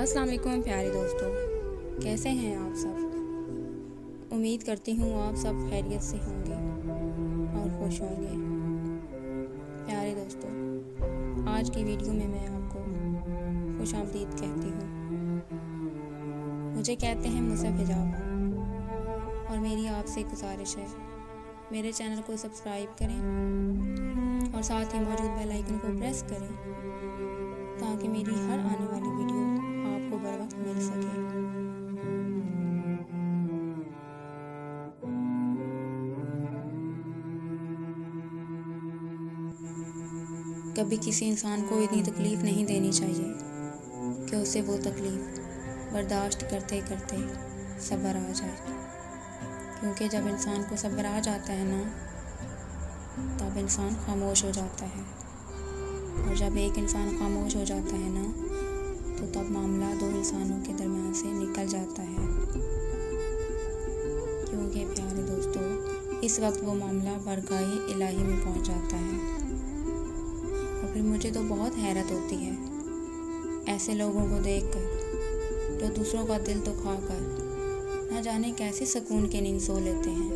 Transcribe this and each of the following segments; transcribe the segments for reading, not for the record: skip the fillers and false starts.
अस्सलाम वालेकुम प्यारे दोस्तों, कैसे हैं आप सब। उम्मीद करती हूँ आप सब खैरियत से होंगे और खुश होंगे। प्यारे दोस्तों, आज की वीडियो में मैं आपको खुशामदीद कहती हूँ। मुझे कहते हैं मुसब हिजाब और मेरी आपसे गुजारिश है, मेरे चैनल को सब्सक्राइब करें और साथ ही मौजूद बेल आइकन को प्रेस करें ताकि मेरी हर आने वाली वीडियो आपको बर वक्त मिल सके। कभी किसी इंसान को इतनी तकलीफ़ नहीं देनी चाहिए कि उसे वो तकलीफ़ बर्दाश्त करते करते सब्र आ जाए, क्योंकि जब इंसान को सब्र आ जाता है ना, तब इंसान खामोश हो जाता है, और जब एक इंसान खामोश हो जाता है ना, तो तब मामला दो इंसानों के दरमियान से निकल जाता है। क्योंकि प्यारे दोस्तों, इस वक्त वो मामला बरगाहे इलाही में पहुंच जाता है। और फिर मुझे तो बहुत हैरत होती है ऐसे लोगों को देखकर जो दूसरों का दिल दुखाकर न जाने कैसे सुकून की नींद सो लेते हैं।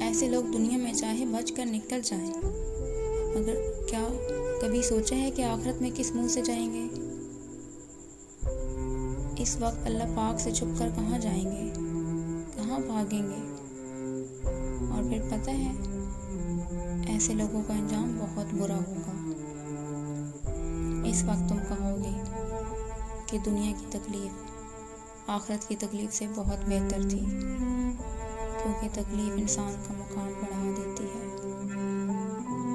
ऐसे लोग दुनिया में चाहे बचकर निकल जाएं, मगर क्या कभी सोचा है कि आखिरत में किस मुंह से जाएंगे। इस वक्त अल्लाह पाक से छुपकर कहाँ जाएंगे, कहाँ भागेंगे। और फिर पता है, ऐसे लोगों का अंजाम बहुत बुरा होगा। इस वक्त तुम कहोगे कि दुनिया की तकलीफ़ आखिरत की तकलीफ़ से बहुत बेहतर थी, क्योंकि तकलीफ़ इंसान का मुकाम बढ़ा देती है।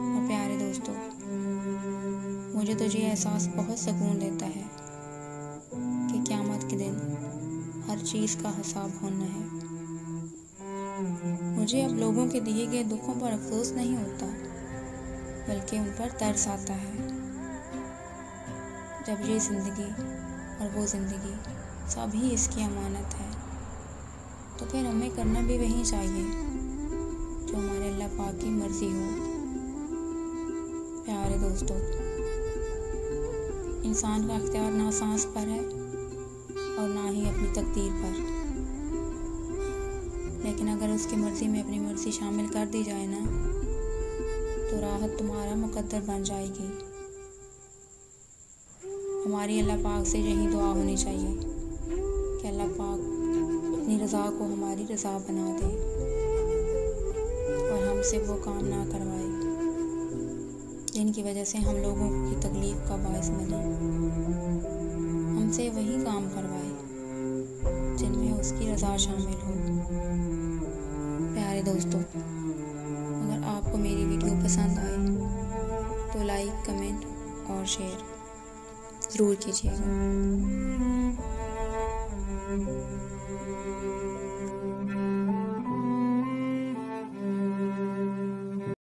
और प्यारे दोस्तों, मुझे तो ये एहसास बहुत सुकून देता है कि क़यामत के दिन हर चीज़ का हिसाब होना है। मुझे अब लोगों के दिए गए दुखों पर अफसोस नहीं होता, बल्कि उन पर तरस आता है। जब ये ज़िंदगी और वो ज़िंदगी सभी इसकी अमानत है, तो फिर हमें करना भी वही चाहिए जो हमारे अल्लाह पाक की मर्ज़ी हो। प्यारे दोस्तों, इंसान का अख्तियार ना सांस पर है और ना ही अपनी तकदीर पर, लेकिन अगर उसकी मर्ज़ी में अपनी मर्ज़ी शामिल कर दी जाए ना, तो राहत तुम्हारा मुकद्दर बन जाएगी। हमारी अल्लाह पाक से यही दुआ होनी चाहिए कि अल्लाह पाक अपनी रज़ा को हमारी रज़ा बना दे और हमसे वो काम ना करवाए जिनकी वजह से हम लोगों की तकलीफ़ का बायस बने। हमसे वही काम करवाए जिनमें उसकी रज़ा शामिल हो। प्यारे दोस्तों, अगर आपको मेरी वीडियो पसंद आए तो लाइक, कमेंट और शेयर ज़रूर कीजिएगा।